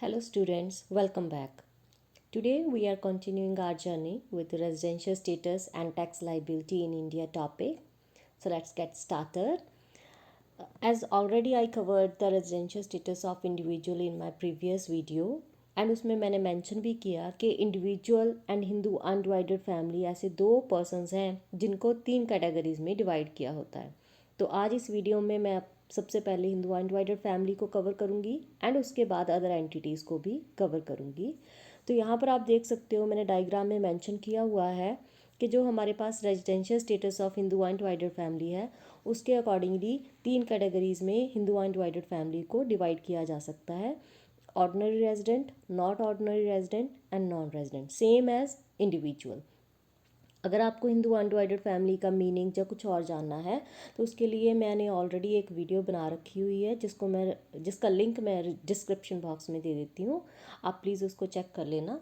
Hello students, welcome back. Today we are continuing our journey with the residential status and tax liability in India topic. So let's get started. As already I covered the residential status of individual in my previous video and उसमें मैंने mention भी किया कि individual and Hindu undivided family ऐसे दो persons हैं जिनको तीन कैटेगरीज में डिवाइड किया होता है। तो आज इस वीडियो में मैं सबसे पहले हिंदू अनडिवाइडेड फैमिली को कवर करूंगी एंड उसके बाद अदर एंटिटीज़ को भी कवर करूंगी। तो यहाँ पर आप देख सकते हो मैंने डायग्राम में मेंशन किया हुआ है कि जो हमारे पास residential status of Hindu undivided family है उसके अकॉर्डिंगली तीन कैटेगरीज में हिंदू अनडिवाइडेड फैमिली को डिवाइड किया जा सकता है। Ordinary resident, not ordinary resident and non resident, same as individual. अगर आपको हिंदू अनडिवाइडेड फैमिली का मीनिंग या कुछ और जानना है तो उसके लिए मैंने ऑलरेडी एक वीडियो बना रखी हुई है जिसका लिंक मैं डिस्क्रिप्शन बॉक्स में दे देती हूँ। आप प्लीज़ उसको चेक कर लेना।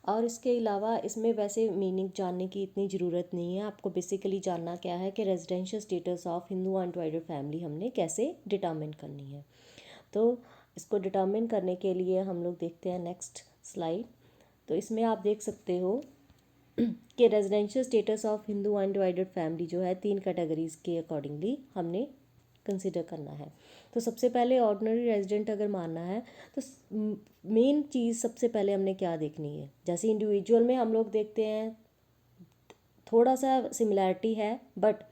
और इसके अलावा इसमें वैसे मीनिंग जानने की इतनी ज़रूरत नहीं है। आपको बेसिकली जानना क्या है कि residential status of Hindu undivided family हमने कैसे डिटर्मिन करनी है। तो इसको डिटर्मिन करने के लिए हम लोग देखते हैं नेक्स्ट स्लाइड। तो इसमें आप देख सकते हो कि residential status of Hindu undivided family जो है तीन कैटेगरीज के अकॉर्डिंगली हमने कंसिडर करना है। तो सबसे पहले ऑर्डिनरी रेजिडेंट अगर मानना है तो मेन चीज़ सबसे पहले हमने क्या देखनी है। जैसे इंडिविजुअल में हम लोग देखते हैं थोड़ा सा सिमिलैरिटी है बट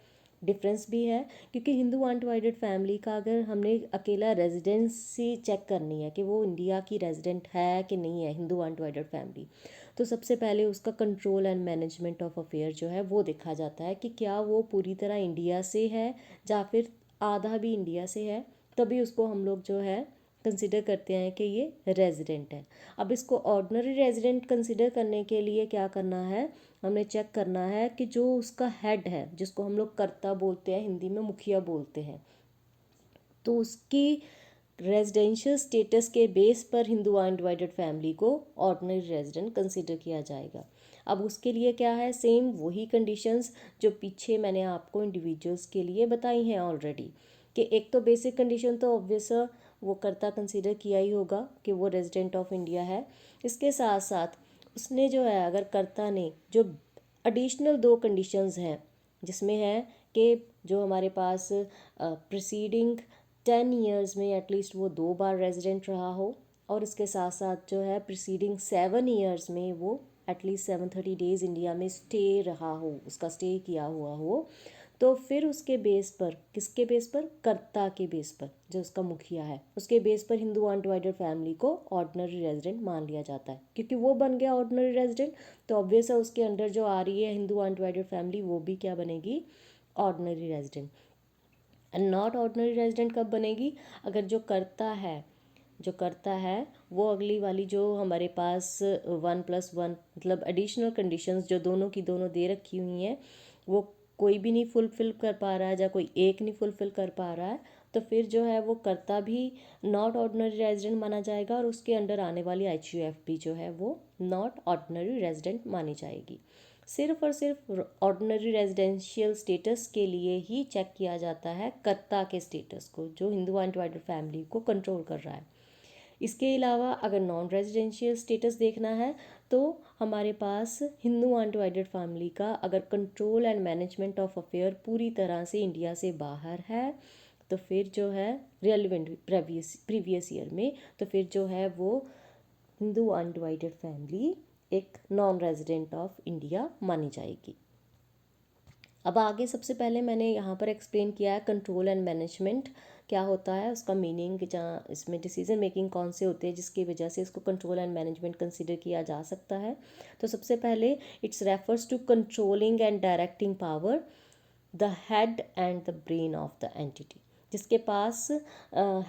डिफरेंस भी है, क्योंकि हिंदू अनडिवाइडेड फैमिली का अगर हमने अकेला रेजिडेंसी चेक करनी है कि वो इंडिया की रेजिडेंट है कि नहीं है हिंदू अनडिवाइडेड फैमिली, तो सबसे पहले उसका control and management of affair जो है वो देखा जाता है कि क्या वो पूरी तरह इंडिया से है या फिर आधा भी इंडिया से है। तभी उसको हम लोग जो है कंसिडर करते हैं कि ये रेजिडेंट है। अब इसको ऑर्डिनरी रेजिडेंट कंसिडर करने के लिए क्या करना है, हमने चेक करना है कि जो उसका हेड है जिसको हम लोग कर्ता बोलते हैं, हिंदी में मुखिया बोलते हैं, तो उसकी रेजिडेंशियल स्टेटस के बेस पर हिंदू अनडिवाइडेड फैमिली को ऑर्डिनरी रेजिडेंट कंसिडर किया जाएगा। अब उसके लिए क्या है, सेम वही कंडीशंस जो पीछे मैंने आपको इंडिविजुअल्स के लिए बताई हैं ऑलरेडी, कि एक तो बेसिक कंडीशन तो ऑब्वियस वो कर्ता कंसिडर किया ही होगा कि वो रेजिडेंट ऑफ इंडिया है। इसके साथ साथ उसने जो है अगर कर्ता ने जो एडिशनल दो कंडीशंस हैं जिसमें है कि जो हमारे पास प्रीसीडिंग 10 ईयर्स में एटलीस्ट वो 2 बार रेजिडेंट रहा हो, और इसके साथ साथ जो है प्रीसीडिंग 7 ईयर्स में वो एटलीस्ट 730 डेज इंडिया में स्टे रहा हो, उसका स्टे किया हुआ हो, तो फिर उसके बेस पर, किसके बेस पर, कर्ता के बेस पर, जो उसका मुखिया है उसके बेस पर हिंदू अनडिवाइडेड फैमिली को ऑर्डिनरी रेजिडेंट मान लिया जाता है। क्योंकि वो बन गया ऑर्डिनरी रेजिडेंट तो ऑब्वियस है उसके अंडर जो आ रही है हिंदू अनडिवाइडेड फैमिली वो भी क्या बनेगी, ordinary resident. And not ordinary resident कब बनेगी, अगर जो करता है वो अगली वाली जो हमारे पास 1+1 मतलब एडिशनल कंडीशंस जो दोनों की दोनों दे रखी हुई हैं वो कोई भी नहीं फुलफ़िल कर पा रहा है या कोई एक नहीं फुलफ़िल कर पा रहा है, तो फिर जो है वो करता भी नॉट ऑर्डिनरी रेजिडेंट माना जाएगा और उसके अंडर आने वाली HUF भी जो है वो नॉट ऑर्डिनरी रेजिडेंट मानी जाएगी। सिर्फ और सिर्फ ऑर्डिनरी रेजिडेंशियल स्टेटस के लिए ही चेक किया जाता है कर्ता के स्टेटस को, जो हिंदू अनडिवाइडेड फैमिली को कंट्रोल कर रहा है। इसके अलावा अगर नॉन रेजिडेंशियल स्टेटस देखना है तो हमारे पास हिंदू अनडिवाइडेड फैमिली का अगर control and management of affair पूरी तरह से इंडिया से बाहर है तो फिर जो है रेलिवेंट प्रीवियस ईयर में, तो फिर जो है वो हिंदू अनडिवाइडेड फैमिली एक नॉन रेजिडेंट ऑफ इंडिया मानी जाएगी। अब आगे सबसे पहले मैंने यहाँ पर एक्सप्लेन किया है कंट्रोल एंड मैनेजमेंट क्या होता है, उसका मीनिंग, जहाँ इसमें डिसीजन मेकिंग कौन से होते हैं जिसकी वजह से इसको कंट्रोल एंड मैनेजमेंट कंसिडर किया जा सकता है। तो सबसे पहले it's refers to controlling and directing power the head and the brain of the entity. जिसके पास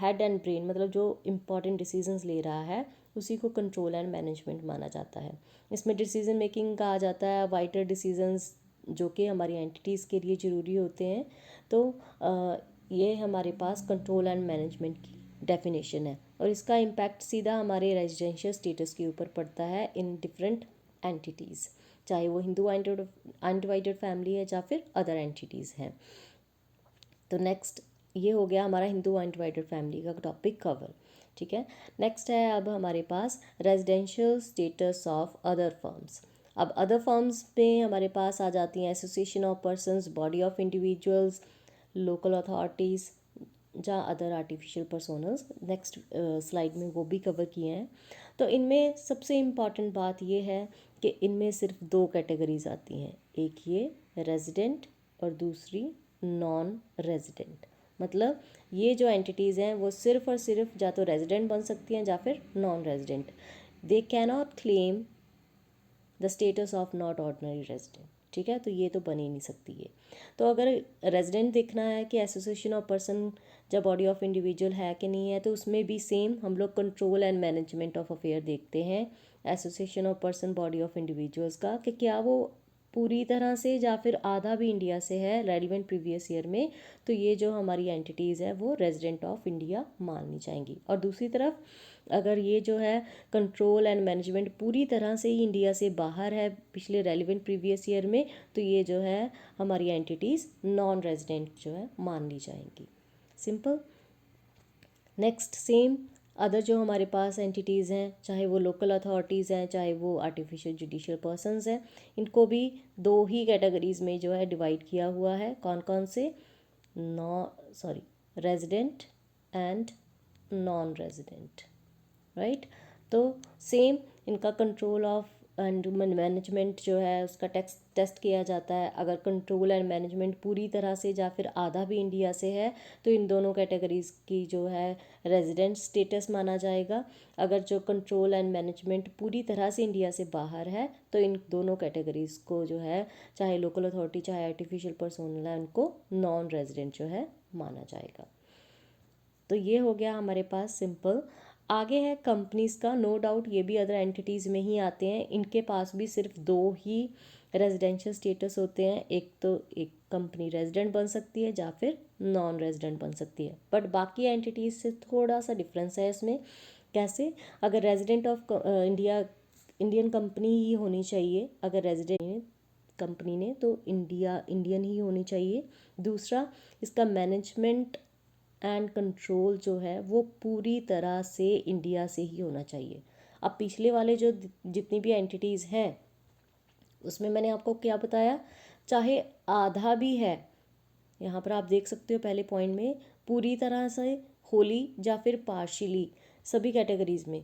हेड एंड ब्रेन मतलब जो इम्पॉर्टेंट डिसीजंस ले रहा है उसी को कंट्रोल एंड मैनेजमेंट माना जाता है। इसमें डिसीजन मेकिंग कहा जाता है वाइटल डिसीजंस जो कि हमारी एंटिटीज़ के लिए ज़रूरी होते हैं। तो ये हमारे पास कंट्रोल एंड मैनेजमेंट की डेफिनेशन है और इसका इम्पैक्ट सीधा हमारे रेजिडेंशियल स्टेटस के ऊपर पड़ता है इन डिफरेंट एंटिटीज़, चाहे वो हिंदू अनडिवाइडेड फैमिली है या फिर अदर एंटिटीज़ हैं। तो नेक्स्ट ये हो गया हमारा हिंदू अनडिवाइडेड फैमिली का टॉपिक कवर। ठीक है। नेक्स्ट है अब हमारे पास residential status of other firms. अब अदर फर्म्स में हमारे पास आ जाती हैं association of persons, body of individuals, local authorities, जहाँ other artificial personals next slide में वो भी कवर किए हैं। तो इनमें सबसे इम्पॉर्टेंट बात ये है कि इनमें सिर्फ दो कैटेगरीज आती हैं, एक ये रेजिडेंट और दूसरी नॉन रेजिडेंट। मतलब ये जो एंटिटीज़ हैं वो सिर्फ और सिर्फ या तो रेजिडेंट बन सकती हैं या फिर non resident. They cannot claim the status of not ordinary resident, ठीक है। तो ये तो बन ही नहीं सकती है। तो अगर रेजिडेंट देखना है कि एसोसिएशन ऑफ पर्सन जब बॉडी ऑफ इंडिविजुअल है कि नहीं है, तो उसमें भी सेम हम लोग control and management of affair देखते हैं association of person body of individuals का, कि क्या वो पूरी तरह से या फिर आधा भी इंडिया से है रेलिवेंट प्रीवियस ईयर में, तो ये जो हमारी एंटिटीज़ है वो रेजिडेंट ऑफ इंडिया मानी जाएंगी। और दूसरी तरफ अगर ये जो है कंट्रोल एंड मैनेजमेंट पूरी तरह से ही इंडिया से बाहर है पिछले रेलिवेंट प्रीवियस ईयर में, तो ये जो है हमारी एंटिटीज़ नॉन रेजिडेंट जो है मान ली जाएंगी। सिंपल। नेक्स्ट सेम अदर जो हमारे पास एंटिटीज़ हैं, चाहे वो लोकल अथॉरिटीज़ हैं, चाहे वो आर्टिफिशियल जुडिशियल पर्सन्स हैं, इनको भी दो ही कैटेगरीज में जो है डिवाइड किया हुआ है। कौन कौन से? Resident and non resident, right. तो सेम इनका कंट्रोल ऑफ एंड मैनेजमेंट जो है उसका टेस्ट किया जाता है। अगर कंट्रोल एंड मैनेजमेंट पूरी तरह से या फिर आधा भी इंडिया से है, तो इन दोनों कैटेगरीज की जो है रेजिडेंट स्टेटस माना जाएगा। अगर जो कंट्रोल एंड मैनेजमेंट पूरी तरह से इंडिया से बाहर है, तो इन दोनों कैटेगरीज को जो है चाहे लोकल अथॉरिटी चाहे आर्टिफिशियल पर्सोनल है, उनको नॉन रेजिडेंट जो है माना जाएगा। तो ये हो गया हमारे पास सिंपल। आगे है कंपनीज़ का। नो डाउट ये भी अदर एंटिटीज़ में ही आते हैं। इनके पास भी सिर्फ दो ही रेजिडेंशियल स्टेटस होते हैं, एक तो एक कंपनी रेजिडेंट बन सकती है या फिर नॉन रेजिडेंट बन सकती है। बट बाकी एंटिटीज़ से थोड़ा सा डिफरेंस है इसमें। कैसे? अगर रेजिडेंट ऑफ इंडियन कंपनी ही होनी चाहिए, अगर रेजिडेंट कंपनी ने तो इंडियन ही होनी चाहिए। दूसरा, इसका मैनेजमेंट एंड कंट्रोल जो है वो पूरी तरह से इंडिया से ही होना चाहिए। अब पिछले वाले जो जितनी भी एंटिटीज़ हैं उसमें मैंने आपको क्या बताया, चाहे आधा भी है, यहाँ पर आप देख सकते हो पहले पॉइंट में, पूरी तरह से होली या फिर पार्शियली सभी कैटेगरीज में,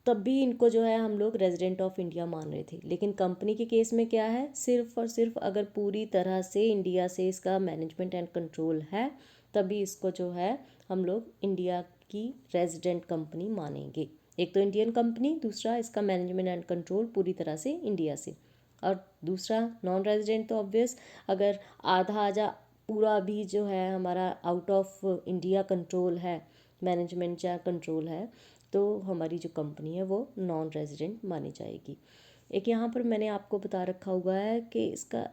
तब भी इनको जो है हम लोग रेजिडेंट ऑफ इंडिया मान रहे थे। लेकिन कंपनी के केस में क्या है, सिर्फ और सिर्फ अगर पूरी तरह से इंडिया से इसका मैनेजमेंट एंड कंट्रोल है, तभी इसको जो है हम लोग इंडिया की रेजिडेंट कंपनी मानेंगे। एक तो इंडियन कंपनी, दूसरा इसका मैनेजमेंट एंड कंट्रोल पूरी तरह से इंडिया से, और दूसरा नॉन रेजिडेंट तो ऑब्वियस अगर आधा या पूरा भी जो है हमारा आउट ऑफ इंडिया कंट्रोल है, मैनेजमेंट या कंट्रोल है, तो हमारी जो कंपनी है वो नॉन रेजिडेंट मानी जाएगी। एक यहाँ पर मैंने आपको बता रखा हुआ है कि इसका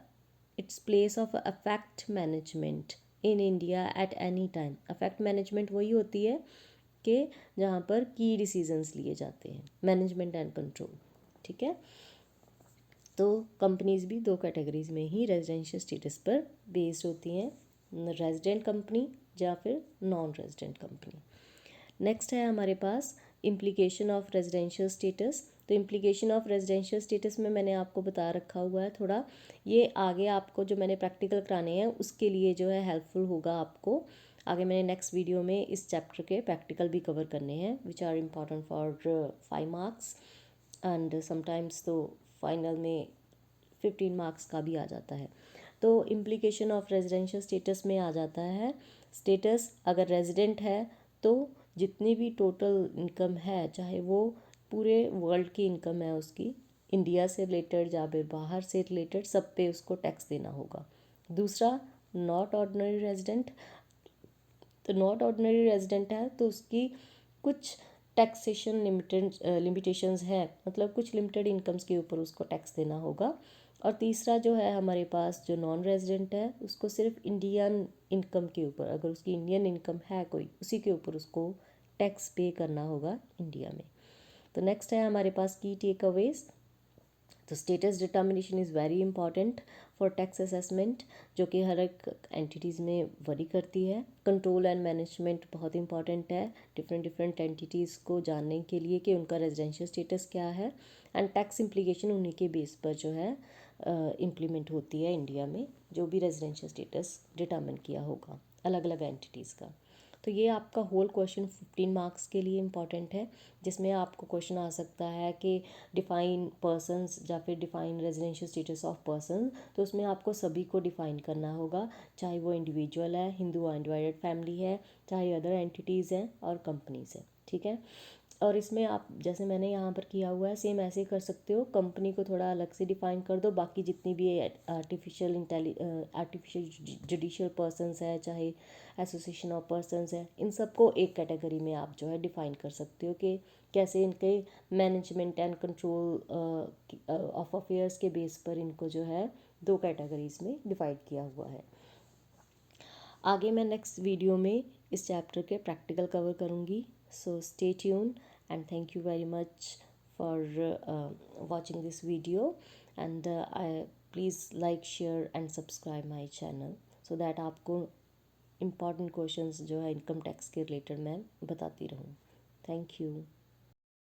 its place of affect management in India at any time. Affect management वही होती है कि जहाँ पर की डिसीजंस लिए जाते हैं, मैनेजमेंट एंड कंट्रोल, ठीक है। तो कंपनीज भी दो कैटेगरीज में ही रेजिडेंशियल स्टेटस पर बेस्ड होती हैं, रेजिडेंट कंपनी या फिर नॉन रेजिडेंट कंपनी। नेक्स्ट है हमारे पास इम्प्लीकेशन ऑफ रेजिडेंशियल स्टेटस। तो इम्प्लीकेशन ऑफ रेजिडेंशियल स्टेटस में मैंने आपको बता रखा हुआ है थोड़ा, ये आगे आपको जो मैंने प्रैक्टिकल कराने हैं उसके लिए जो है हेल्पफुल होगा आपको। आगे मैंने नेक्स्ट वीडियो में इस चैप्टर के प्रैक्टिकल भी कवर करने हैं which are important for 5 marks and sometimes तो फाइनल में 15 मार्क्स का भी आ जाता है। तो इम्प्लीकेशन ऑफ रेजिडेंशियल स्टेटस में आ जाता है, स्टेटस अगर रेजिडेंट है तो जितनी भी टोटल इनकम है, चाहे वो पूरे वर्ल्ड की इनकम है उसकी, इंडिया से रिलेटेड या फिर बाहर से रिलेटेड, सब पे उसको टैक्स देना होगा। दूसरा, नॉट ऑर्डिनरी रेजिडेंट, तो नॉट ऑर्डिनरी रेजिडेंट है तो उसकी कुछ टैक्सेशन लिमिटेशंस है, मतलब कुछ लिमिटेड इनकम्स के ऊपर उसको टैक्स देना होगा। और तीसरा जो है हमारे पास जो नॉन रेजिडेंट है, उसको सिर्फ इंडियन इनकम के ऊपर, अगर उसकी इंडियन इनकम है कोई, उसी के ऊपर उसको टैक्स पे करना होगा इंडिया में। तो नेक्स्ट है हमारे पास की टेक अवेज। तो status determination is very important for tax assessment, जो कि हर एक एंटिटीज़ में वरी करती है। कंट्रोल एंड मैनेजमेंट बहुत इंपॉर्टेंट है डिफरेंट डिफरेंट एंटिटीज़ को जानने के लिए कि उनका रेजिडेंशियल स्टेटस क्या है, एंड टैक्स इम्प्लीकेशन उन्हीं के बेस पर जो है इम्प्लीमेंट होती है इंडिया में, जो भी रेजिडेंशियल स्टेटस डिटर्मिन किया होगा अलग अलग एंटिटीज़ का। तो ये आपका होल क्वेश्चन 15 मार्क्स के लिए इम्पॉर्टेंट है, जिसमें आपको क्वेश्चन आ सकता है कि डिफ़ाइन पर्सन्स या फिर define residential status of person. तो उसमें आपको सभी को डिफ़ाइन करना होगा, चाहे वो इंडिविजुअल है, हिंदू अनडिवाइडेड फैमिली है, चाहे अदर एंटिटीज़ हैं और कंपनीज़ हैं, ठीक है। और इसमें आप जैसे मैंने यहाँ पर किया हुआ है सेम ऐसे कर सकते हो, कंपनी को थोड़ा अलग से डिफाइन कर दो, बाकी जितनी भी आर्टिफिशियल जुडिशियल पर्सनस है, चाहे एसोसिएशन ऑफ पर्सनस है, इन सबको एक कैटेगरी में आप जो है डिफाइन कर सकते हो कि कैसे इनके management and control of affairs के बेस पर इनको जो है दो कैटेगरीज में डिवाइड किया हुआ है। आगे मैं नेक्स्ट वीडियो में इस चैप्टर के प्रैक्टिकल कवर करूँगी। So stay tune and thank you very much for watching this video, and please like, share and subscribe my channel so that आपको important questions जो है इनकम टैक्स के related मैं बताती रहूँ। Thank you.